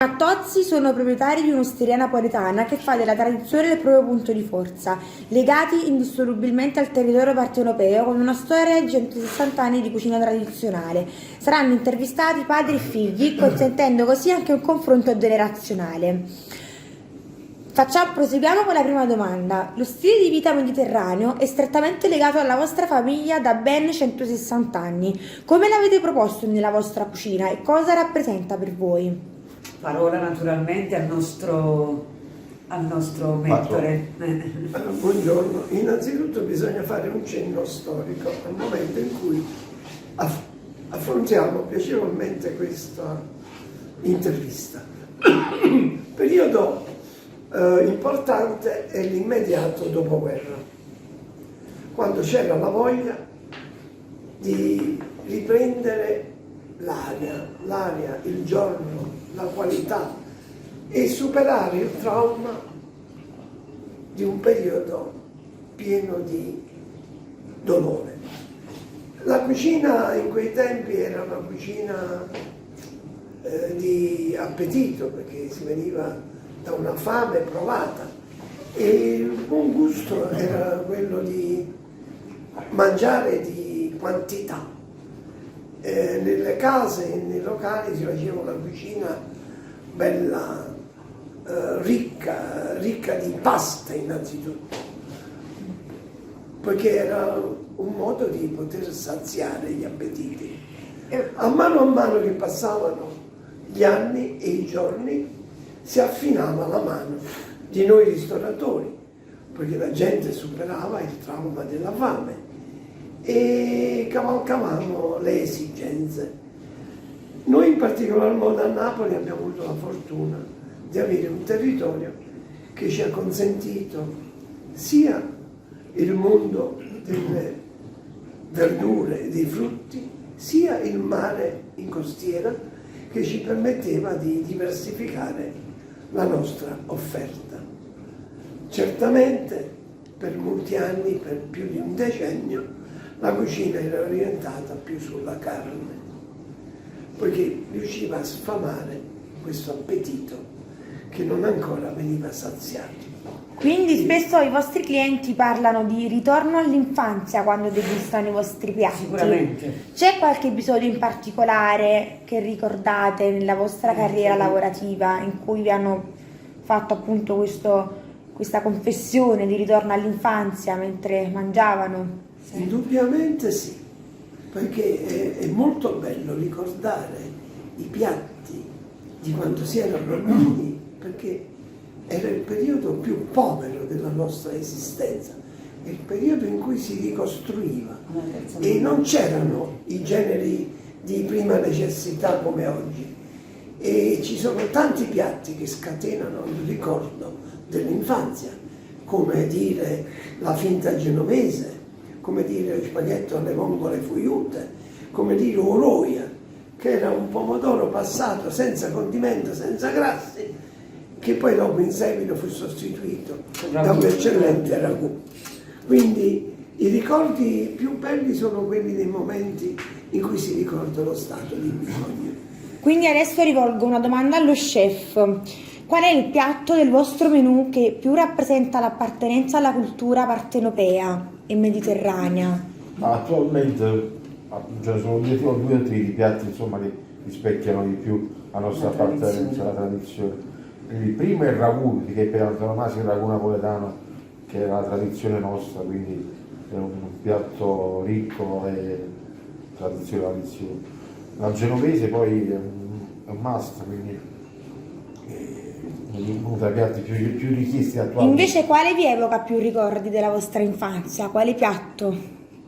A Tozzi sono proprietari di un'osteria napoletana che fa della tradizione il proprio punto di forza, legati indissolubilmente al territorio partenopeo con una storia di 160 anni di cucina tradizionale. Saranno intervistati padri e figli, consentendo così anche un confronto generazionale. Proseguiamo con la prima domanda. Lo stile di vita mediterraneo è strettamente legato alla vostra famiglia da ben 160 anni. Come l'avete proposto nella vostra cucina e cosa rappresenta per voi? Parola naturalmente al nostro mentore. Buongiorno, innanzitutto bisogna fare un cenno storico al momento in cui affrontiamo piacevolmente questa intervista. Periodo importante è l'immediato dopoguerra, quando c'era la voglia di riprendere l'aria, il giorno, la qualità e superare il trauma di un periodo pieno di dolore. La cucina in quei tempi era una cucina di appetito, perché si veniva da una fame provata e il buon gusto era quello di mangiare di quantità. Nelle case e nei locali si faceva una cucina bella, ricca di pasta innanzitutto, poiché era un modo di poter saziare gli appetiti. A mano che passavano gli anni e i giorni si affinava la mano di noi ristoratori, perché la gente superava il trauma della fame e cavalcavamo le esigenze. Noi in particolar modo a Napoli abbiamo avuto la fortuna di avere un territorio che ci ha consentito sia il mondo delle verdure e dei frutti, sia il mare in costiera che ci permetteva di diversificare la nostra offerta. Certamente per molti anni, per più di un decennio, la cucina era orientata più sulla carne, poiché riusciva a sfamare questo appetito che non ancora veniva saziato. Quindi spesso i vostri clienti parlano di ritorno all'infanzia quando degustano i vostri piatti. Sicuramente. C'è qualche episodio in particolare che ricordate nella vostra carriera lavorativa in cui vi hanno fatto appunto questa confessione di ritorno all'infanzia mentre mangiavano? Indubbiamente sì, perché è molto bello ricordare i piatti di quando si era bambini, perché era il periodo più povero della nostra esistenza, è il periodo in cui si ricostruiva e non c'erano i generi di prima necessità come oggi. E ci sono tanti piatti che scatenano il ricordo dell'infanzia, come dire la finta genovese, come dire il spaghetto alle vongole fuiute, come dire oroia, che era un pomodoro passato senza condimento, senza grassi, che poi dopo in seguito fu sostituito da un eccellente ragù. Quindi i ricordi più belli sono quelli dei momenti in cui si ricorda lo stato di bisogno. Quindi adesso rivolgo una domanda allo chef. Qual è il piatto del vostro menù che più rappresenta l'appartenenza alla cultura partenopea e mediterranea? Attualmente sono due o tre i piatti insomma, che rispecchiano di più la nostra appartenenza alla tradizione. Il primo è il ragù, che per antonomasia il ragù napoletano, che è la tradizione nostra, quindi è un piatto ricco e tradizionale. La genovese poi è un must, quindi è uno tra i piatti più richiesti attualmente. Invece quale vi evoca più ricordi della vostra infanzia? Quale piatto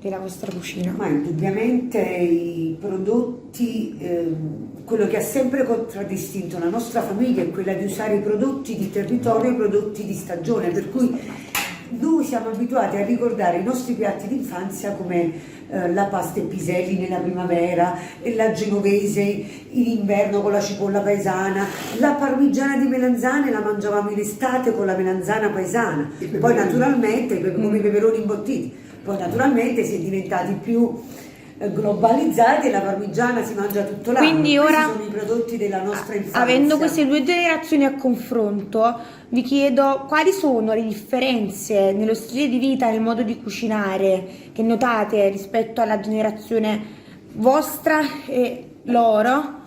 della vostra cucina? Ma indubbiamente i prodotti, quello che ha sempre contraddistinto la nostra famiglia è quella di usare i prodotti di territorio e i prodotti di stagione, per cui noi siamo abituati a ricordare i nostri piatti d'infanzia come la pasta e piselli nella primavera, e la genovese in inverno con la cipolla paesana, la parmigiana di melanzane la mangiavamo in estate con la melanzana paesana, poi naturalmente come i peperoni imbottiti, poi naturalmente si è diventati più globalizzati e la parmigiana si mangia tutto l'anno. Quindi Questi ora, sono i prodotti della nostra infanzia. avendo queste due generazioni a confronto, vi chiedo quali sono le differenze nello stile di vita, nel modo di cucinare che notate rispetto alla generazione vostra e loro,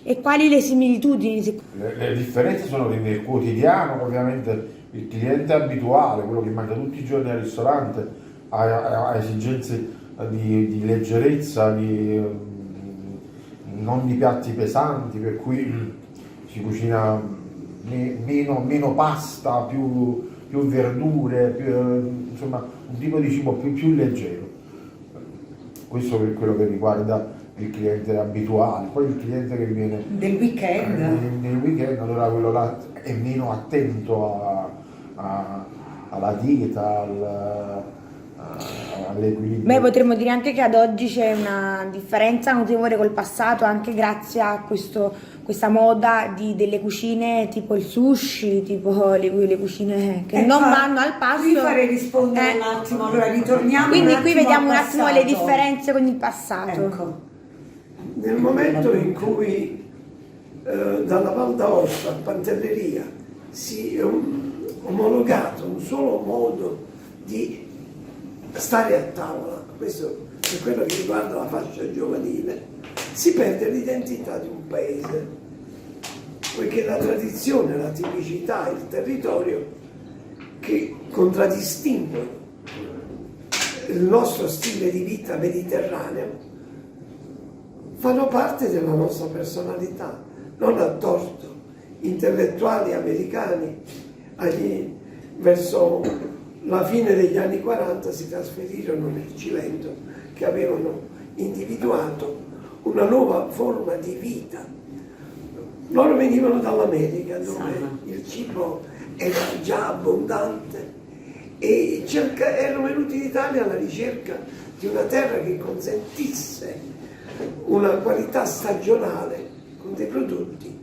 e quali le similitudini. Le differenze sono che nel quotidiano, ovviamente, il cliente abituale, quello che mangia tutti i giorni al ristorante, ha esigenze di leggerezza, non di piatti pesanti, per cui si cucina meno pasta, più verdure, insomma un tipo di cibo più leggero. Questo per quello che riguarda il cliente abituale. Poi il cliente che viene del weekend, nel weekend, allora quello là è meno attento alla dieta, all'equilibrio. Beh, potremmo dire anche che ad oggi c'è una differenza notevole col passato, anche grazie a questa moda delle cucine tipo il sushi, tipo le cucine che non vanno al pasto. Qui farei rispondere un attimo, allora ritorniamo. Quindi un qui attimo vediamo al un attimo le passato. differenze con il passato. Ecco. Nel momento in cui dalla Val d'Aosta a Pantelleria si è omologato un solo modo di stare a tavola, questo è quello che riguarda la fascia giovanile, si perde l'identità di un paese, poiché la tradizione, la tipicità, il territorio che contraddistingue il nostro stile di vita mediterraneo fanno parte della nostra personalità, non a torto. Intellettuali americani verso la fine degli anni 40 si trasferirono nel Cilento, che avevano individuato una nuova forma di vita. Loro venivano dall'America, dove il cibo era già abbondante, e erano venuti in Italia alla ricerca di una terra che consentisse una qualità stagionale con dei prodotti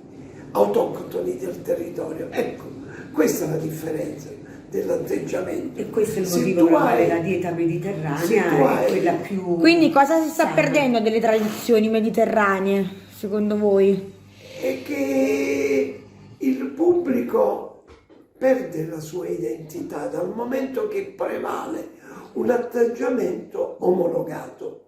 autoctoni del territorio. Ecco, questa è la differenza dell'atteggiamento. E questo è il Se motivo tu per il quale hai- la dieta se tu mediterranea hai- è quella più Quindi cosa si sta sana. perdendo delle tradizioni mediterranee, secondo voi? è che il pubblico perde la sua identità dal momento che prevale un atteggiamento omologato,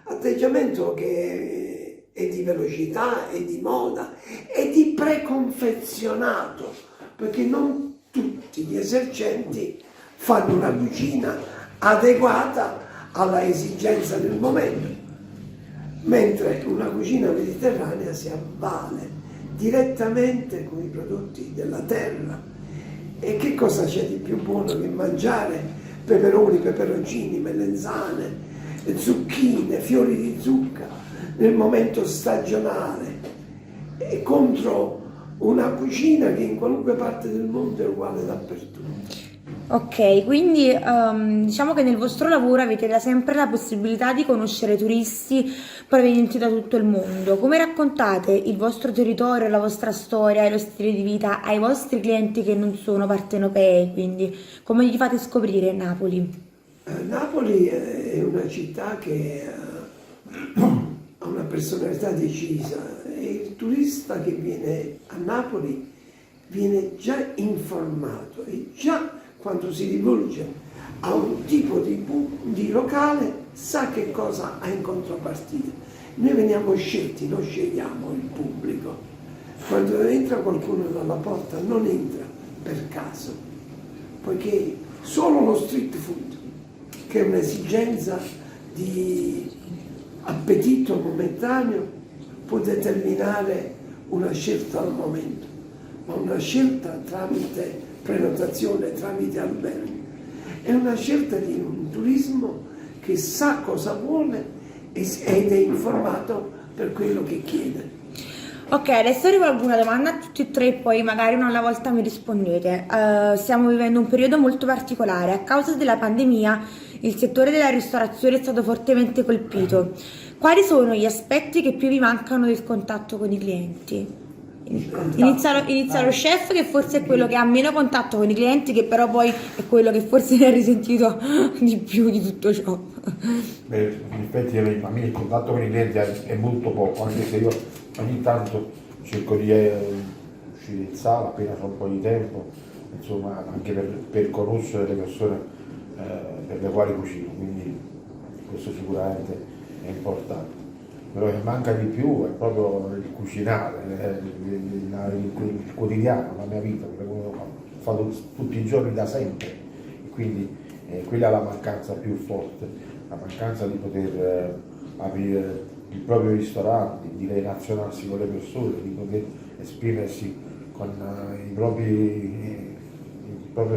atteggiamento che è di velocità, è di moda, è di preconfezionato, perché non tutti gli esercenti fanno una cucina adeguata alla esigenza del momento, mentre una cucina mediterranea si avvale direttamente con i prodotti della terra. E che cosa c'è di più buono che mangiare peperoni, peperoncini, melenzane, zucchine, fiori di zucca nel momento stagionale, e contro una cucina che in qualunque parte del mondo è uguale dappertutto. Ok, quindi diciamo che nel vostro lavoro avete da sempre la possibilità di conoscere turisti provenienti da tutto il mondo. Come raccontate il vostro territorio, la vostra storia e lo stile di vita ai vostri clienti che non sono partenopei? Quindi come gli fate scoprire Napoli? Napoli è una città che ha una personalità decisa, e il turista che viene a Napoli viene già informato, e già quando si rivolge a un tipo di locale sa che cosa ha in contropartita. Noi veniamo scelti, non scegliamo il pubblico. Quando entra qualcuno dalla porta non entra per caso, poiché solo lo street food, che è un'esigenza di appetito momentaneo, può determinare una scelta al momento, ma una scelta tramite prenotazione, tramite alberghi. È una scelta di un turismo che sa cosa vuole ed è informato per quello che chiede. Ok, adesso rivolgo una domanda a tutti e tre, poi magari una alla volta mi rispondete. Stiamo vivendo un periodo molto particolare. A causa della pandemia il settore della ristorazione è stato fortemente colpito. Quali sono gli aspetti che più vi mancano del contatto con i clienti? Inizia lo chef, che forse è quello che ha meno contatto con i clienti, che però poi è quello che forse ne ha risentito di più di tutto ciò. Beh, in effetti a me il contatto con i clienti è molto poco, anche se io ogni tanto cerco di uscire in sala appena ho un po' di tempo, insomma, anche per conoscere le persone per le quali cucino, quindi questo sicuramente è importante. Quello che manca di più è proprio il cucinare, il quotidiano, la mia vita, quello che ho fatto tutti i giorni da sempre, e quindi quella è la mancanza più forte, la mancanza di poter aprire il proprio ristorante, di relazionarsi con le persone, di poter esprimersi con il proprio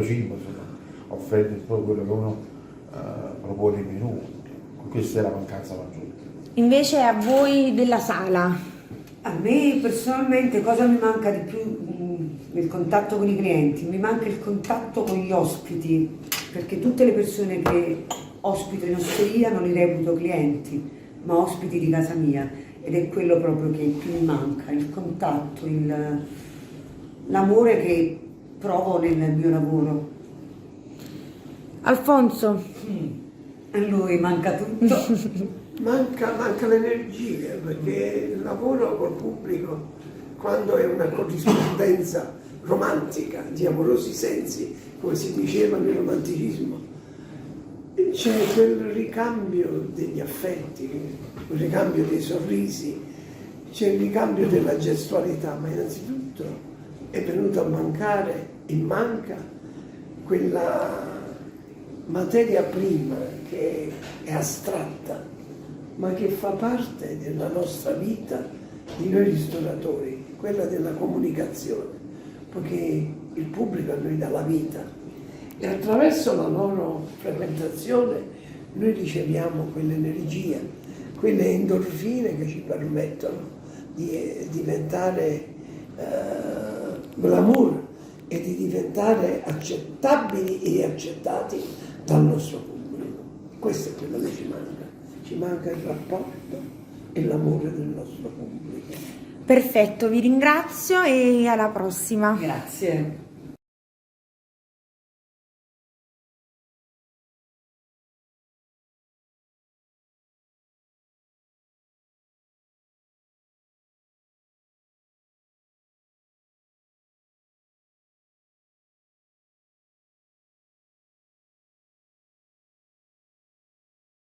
cibo, insomma, offrendo proprio quello che uno propone in menù. Questa è la mancanza maggiore. Invece a voi della sala? A me personalmente cosa mi manca di più nel contatto con i clienti? Mi manca il contatto con gli ospiti, perché tutte le persone che ospito in osteria non li reputo clienti, ma ospiti di casa mia, ed è quello proprio che più mi manca, il contatto, l'amore che provo nel mio lavoro. Alfonso? A lui manca tutto. Manca l'energia, perché il lavoro col pubblico, quando è una corrispondenza romantica, di amorosi sensi, come si diceva nel romanticismo, c'è quel ricambio degli affetti, quel ricambio dei sorrisi, c'è il ricambio della gestualità, ma innanzitutto è venuto a mancare e manca quella materia prima che è astratta, ma che fa parte della nostra vita di noi ristoratori, quella della comunicazione, perché il pubblico a noi dà la vita e attraverso la loro frequentazione noi riceviamo quell'energia, quelle endorfine che ci permettono di diventare glamour e di diventare accettabili e accettati dal nostro pubblico. Questo è quello che ci manca il rapporto e l'amore del nostro pubblico. Perfetto, vi ringrazio e alla prossima. Grazie.